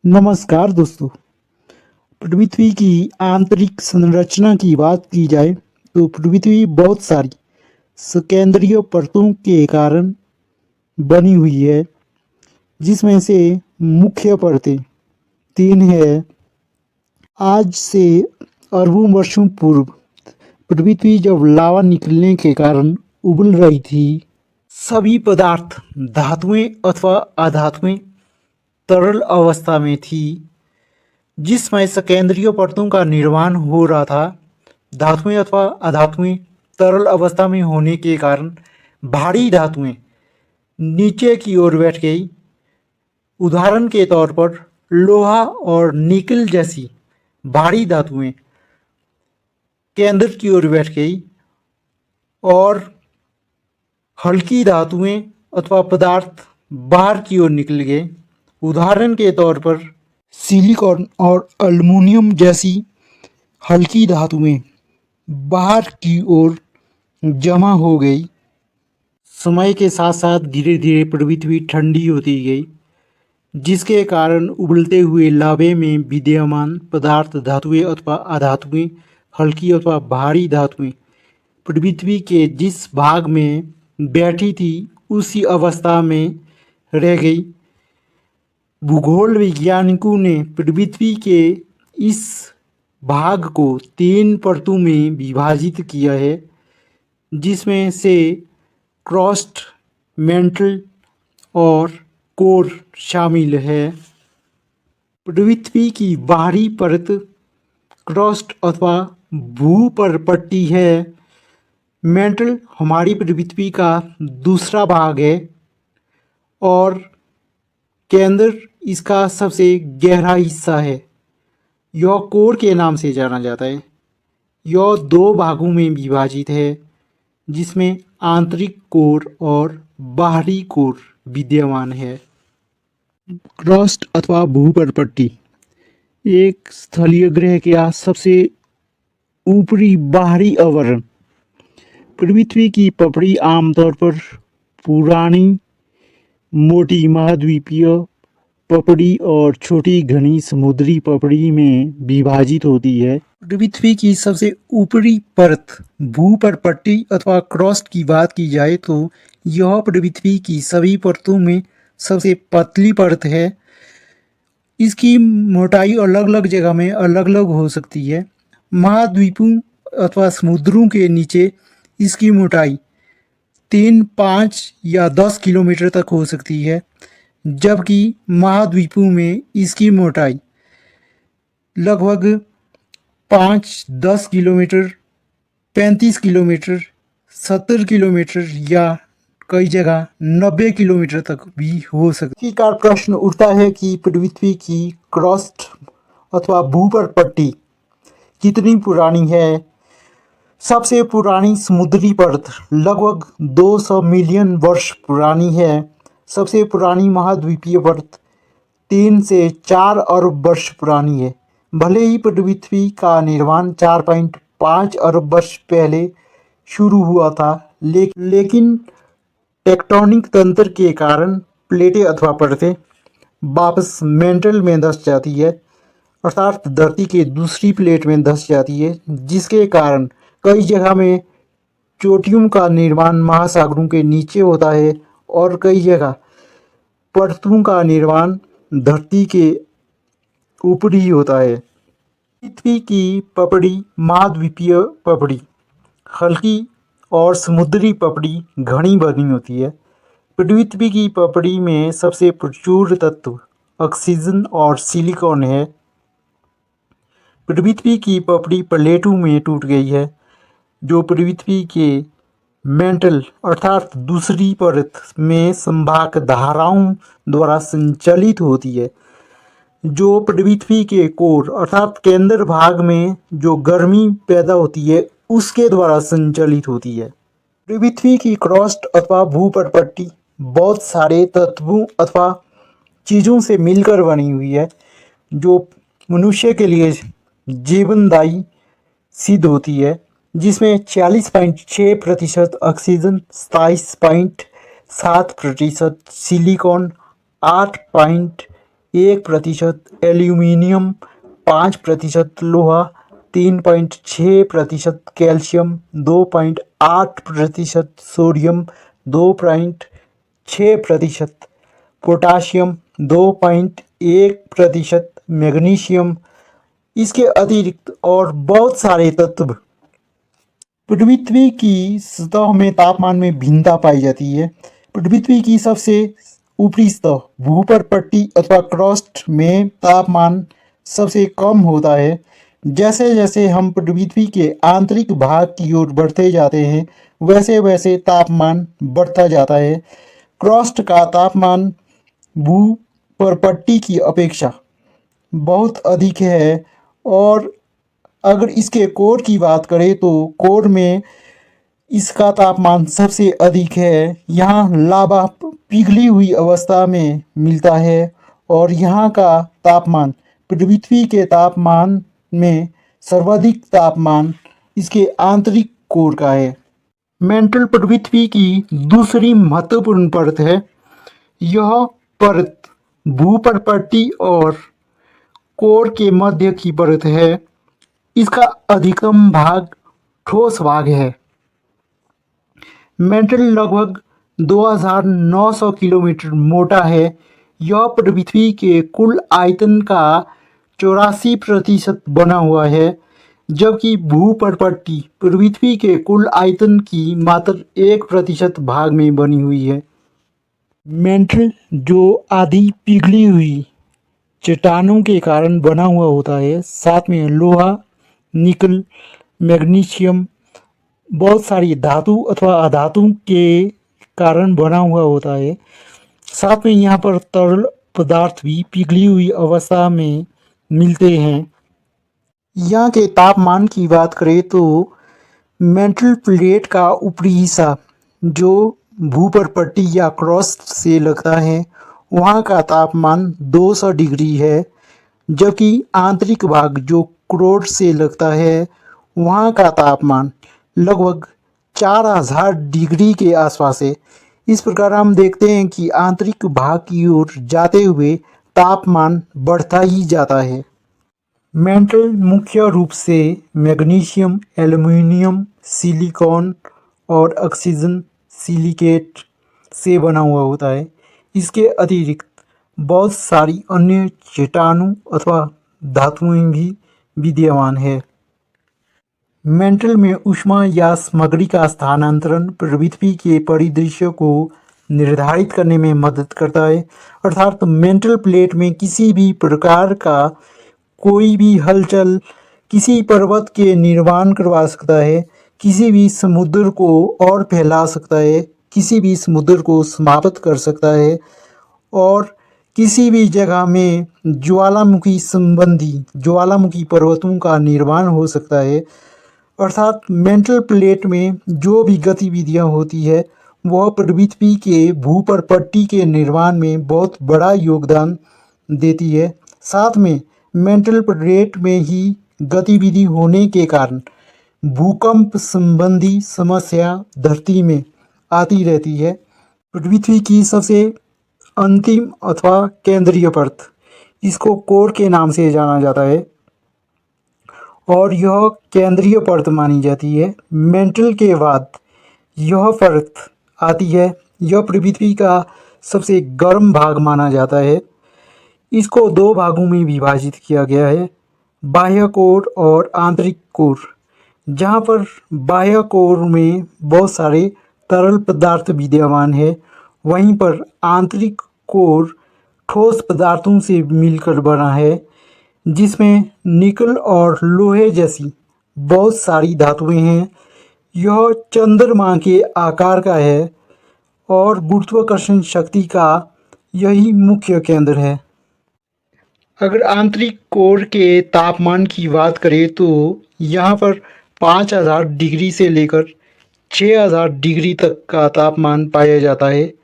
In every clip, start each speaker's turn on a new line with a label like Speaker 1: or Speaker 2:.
Speaker 1: नमस्कार दोस्तों। पृथ्वी की आंतरिक संरचना की बात की जाए तो पृथ्वी बहुत सारी सकेंद्रीय परतों के कारण बनी हुई है, जिसमें से मुख्य परतें तीन है। आज से अरबों वर्षों पूर्व पृथ्वी जब लावा निकलने के कारण उबल रही थी, सभी पदार्थ धातुएं अथवा अधातुएं तरल अवस्था में थी, जिसमें सकेंद्रीय परतों का निर्माण हो रहा था। धातुएं अथवा अधातुएं तरल अवस्था में होने के कारण भारी धातुएं नीचे की ओर बैठ गई। उदाहरण के तौर पर लोहा और निकल जैसी भारी धातुएं केंद्र की ओर बैठ गई और हल्की धातुएं अथवा पदार्थ बाहर की ओर निकल गए। उदाहरण के तौर पर सिलिकॉन और एल्युमिनियम जैसी हल्की धातुएं बाहर की ओर जमा हो गई। समय के साथ साथ धीरे धीरे पृथ्वी ठंडी होती गई, जिसके कारण उबलते हुए लावे में विद्यमान पदार्थ धातुएं अथवा अधातुएं, हल्की अथवा भारी धातुएं पृथ्वी के जिस भाग में बैठी थी उसी अवस्था में रह गई। भूगोल वैज्ञानिकों ने पृथ्वी के इस भाग को तीन परतों में विभाजित किया है, जिसमें से क्रस्ट, मेंटल और कोर शामिल है। पृथ्वी की बाहरी परत क्रस्ट अथवा भूपटपट्टी है। मेंटल हमारी पृथ्वी का दूसरा भाग है और केंद्र इसका सबसे गहरा हिस्सा है। यह कोर के नाम से जाना जाता है। यह दो भागों में विभाजित है, जिसमें आंतरिक कोर और बाहरी कोर विद्यमान है। क्रस्ट अथवा भूपटपट्टी एक स्थलीय ग्रह का सबसे ऊपरी बाहरी आवरण। पृथ्वी की पपड़ी आमतौर पर पुरानी मोटी महाद्वीपीय पपड़ी और छोटी घनी समुद्री पपड़ी में विभाजित होती है। पृथ्वी की सबसे ऊपरी परत भूपटपट्टी अथवा क्रस्ट की बात की जाए तो यह पृथ्वी की सभी परतों में सबसे पतली परत है। इसकी मोटाई अलग अलग जगह में अलग अलग हो सकती है। महाद्वीपों अथवा समुद्रों के नीचे इसकी मोटाई 3, 5 या 10 किलोमीटर तक हो सकती है, जबकि महाद्वीपों में इसकी मोटाई लगभग 5, 10 किलोमीटर, 35 किलोमीटर, 70 किलोमीटर या कई जगह 90 किलोमीटर तक भी हो सकती है। इसी का प्रश्न उठता है कि पृथ्वी की क्रस्ट अथवा भूपटपट्टी कितनी पुरानी है। सबसे पुरानी समुद्री परत लगभग 200 मिलियन वर्ष पुरानी है। सबसे पुरानी महाद्वीपीय परत 3 से 4 अरब वर्ष पुरानी है। भले ही पृथ्वी का निर्माण 4.5 अरब वर्ष पहले शुरू हुआ था, लेकिन टेक्टोनिक तंत्र के कारण प्लेटें अथवा परतें वापस मेंटल में धंस जाती है, अर्थात धरती के दूसरी प्लेट में धंस जाती है, जिसके कारण कई जगह में चोटियों का निर्माण महासागरों के नीचे होता है और कई जगह परतों का निर्माण धरती के ऊपर ही होता है। पृथ्वी की पपड़ी महाद्वीपीय पपड़ी हल्की और समुद्री पपड़ी घनी बनी होती है। पृथ्वी की पपड़ी में सबसे प्रचुर तत्व ऑक्सीजन और सिलिकॉन है। पृथ्वी की पपड़ी प्लेटों में टूट गई है, जो पृथ्वी के मेंटल अर्थात दूसरी परत में संभाग धाराओं द्वारा संचालित होती है, जो पृथ्वी के कोर अर्थात केंद्र भाग में जो गर्मी पैदा होती है उसके द्वारा संचालित होती है। पृथ्वी की क्रस्ट अथवा भूपटपट्टी बहुत सारे तत्वों अथवा चीज़ों से मिलकर बनी हुई है, जो मनुष्य के लिए जीवनदायी सिद्ध होती है, जिसमें 40.6% ऑक्सीजन, 27.7% सिलिकॉन, 8 1% एल्यूमीनियम, 5% लोहा, 3.6% कैल्शियम, 2.8% सोडियम, 2.6% पोटाशियम, 2.1% मैग्नीशियम, इसके अतिरिक्त और बहुत सारे तत्व। पृथ्वी की सतह में तापमान में भिन्नता पाई जाती है। पृथ्वी की सबसे ऊपरी सतह भूपर पट्टी अथवा क्रस्ट में तापमान सबसे कम होता है। जैसे जैसे हम पृथ्वी के आंतरिक भाग की ओर बढ़ते जाते हैं वैसे वैसे तापमान बढ़ता जाता है। क्रस्ट का तापमान भूपर पट्टी की अपेक्षा बहुत अधिक है। और अगर इसके कोर की बात करें तो कोर में इसका तापमान सबसे अधिक है। यहाँ लावा पिघली हुई अवस्था में मिलता है और यहाँ का तापमान पृथ्वी के तापमान में सर्वाधिक तापमान इसके आंतरिक कोर का है। मेंटल पृथ्वी की दूसरी महत्वपूर्ण परत है। यह परत भूपर्पट्टी और कोर के मध्य की परत है। इसका अधिकतम भाग ठोस भाग है। मेंटल लगभग 2900 किलोमीटर मोटा है। यह पृथ्वी के कुल आयतन का 84% बना हुआ है, जबकि भूपर्पट्टी पृथ्वी के कुल आयतन की मात्र 1% भाग में बनी हुई है। मेंटल जो आधी पिघली हुई चट्टानों के कारण बना हुआ होता है, साथ में लोहा, निकल, मैग्नीशियम, बहुत सारी धातु अथवा अधातु के कारण बना हुआ होता है। साथ में यहाँ पर तरल पदार्थ भी पिघली हुई अवस्था में मिलते हैं। यहाँ के तापमान की बात करें तो मेंटल प्लेट का ऊपरी हिस्सा जो भूपर्पट्टी या क्रस्ट से लगता है वहाँ का तापमान 200 डिग्री है, जबकि आंतरिक भाग जो कोर से लगता है वहाँ का तापमान लगभग 4000 डिग्री के आसपास है। इस प्रकार हम देखते हैं कि आंतरिक भाग की ओर जाते हुए तापमान बढ़ता ही जाता है। मेंटल मुख्य रूप से मैग्नीशियम, एल्युमिनियम, सिलिकॉन और ऑक्सीजन सिलिकेट से बना हुआ होता है। इसके अतिरिक्त बहुत सारी अन्य चट्टानों अथवा धातुएं भी विद्यमान है। मेंटल में ऊष्मा या सामग्री का स्थानांतरण पृथ्वी के परिदृश्य को निर्धारित करने में मदद करता है। अर्थात मेंटल प्लेट में किसी भी प्रकार का कोई भी हलचल किसी पर्वत के निर्माण करवा सकता है, किसी भी समुद्र को और फैला सकता है, किसी भी समुद्र को समाप्त कर सकता है और किसी भी जगह में ज्वालामुखी पर्वतों का निर्माण हो सकता है। अर्थात मेंटल प्लेट में जो भी गतिविधियां होती है वह पृथ्वी के भूपर्पट्टी के निर्माण में बहुत बड़ा योगदान देती है। साथ में मेंटल प्लेट में ही गतिविधि होने के कारण भूकंप संबंधी समस्या धरती में आती रहती है। पृथ्वी की सबसे अंतिम अथवा केंद्रीय परत, इसको कोर के नाम से जाना जाता है और यह केंद्रीय परत मानी जाती है। मेंटल के बाद यह परत आती है। यह पृथ्वी का सबसे गर्म भाग माना जाता है। इसको दो भागों में विभाजित किया गया है, बाह्य कोर और आंतरिक कोर। जहाँ पर बाह्य कोर में बहुत सारे तरल पदार्थ विद्यमान है, वहीं पर आंतरिक कोर ठोस पदार्थों से मिलकर बना है, जिसमें निकल और लोहे जैसी बहुत सारी धातुएं हैं। यह चंद्रमा के आकार का है और गुरुत्वाकर्षण शक्ति का यही मुख्य केंद्र है। अगर आंतरिक कोर के तापमान की बात करें तो यहाँ पर 5000 डिग्री से लेकर 6000 डिग्री तक का तापमान पाया जाता है।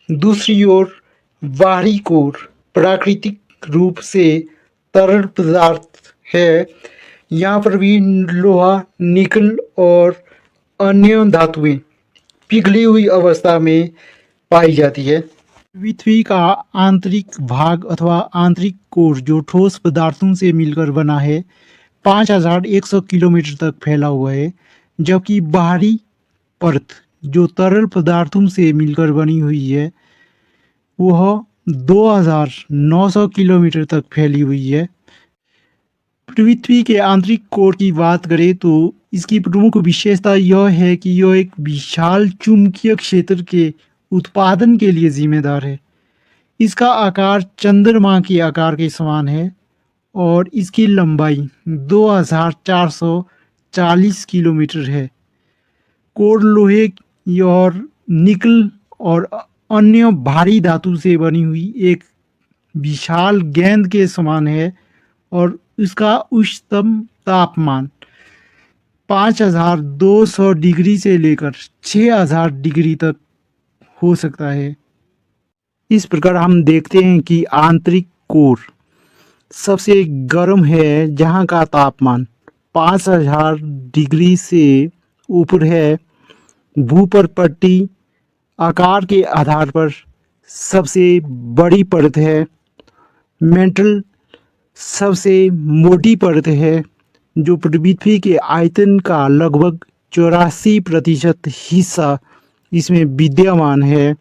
Speaker 1: दूसरी ओर बाहरी कोर प्राकृतिक रूप से तरल पदार्थ है। यहाँ पर भी लोहा, निकल और अन्य धातुएं पिघली हुई अवस्था में पाई जाती है। पृथ्वी का आंतरिक भाग अथवा आंतरिक कोर जो ठोस पदार्थों से मिलकर बना है 5100 किलोमीटर तक फैला हुआ है, जबकि बाहरी परत जो तरल पदार्थों से मिलकर बनी हुई है वह 2900 किलोमीटर तक फैली हुई है। पृथ्वी के आंतरिक कोर की बात करें तो इसकी प्रमुख विशेषता यह है कि यह एक विशाल चुंबकीय क्षेत्र के उत्पादन के लिए जिम्मेदार है। इसका आकार चंद्रमा के आकार के समान है और इसकी लंबाई 2440 किलोमीटर है। कोर लोहे और निकल और अन्य भारी धातु से बनी हुई एक विशाल गेंद के समान है और इसका उच्चतम तापमान 5200 डिग्री से लेकर 6000 डिग्री तक हो सकता है। इस प्रकार हम देखते हैं कि आंतरिक कोर सबसे गर्म है, जहां का तापमान 5000 डिग्री से ऊपर है। भूपर पट्टी आकार के आधार पर सबसे बड़ी परत है। मेंटल सबसे मोटी परत है जो पृथ्वी के आयतन का लगभग 84% हिस्सा इसमें विद्यमान है।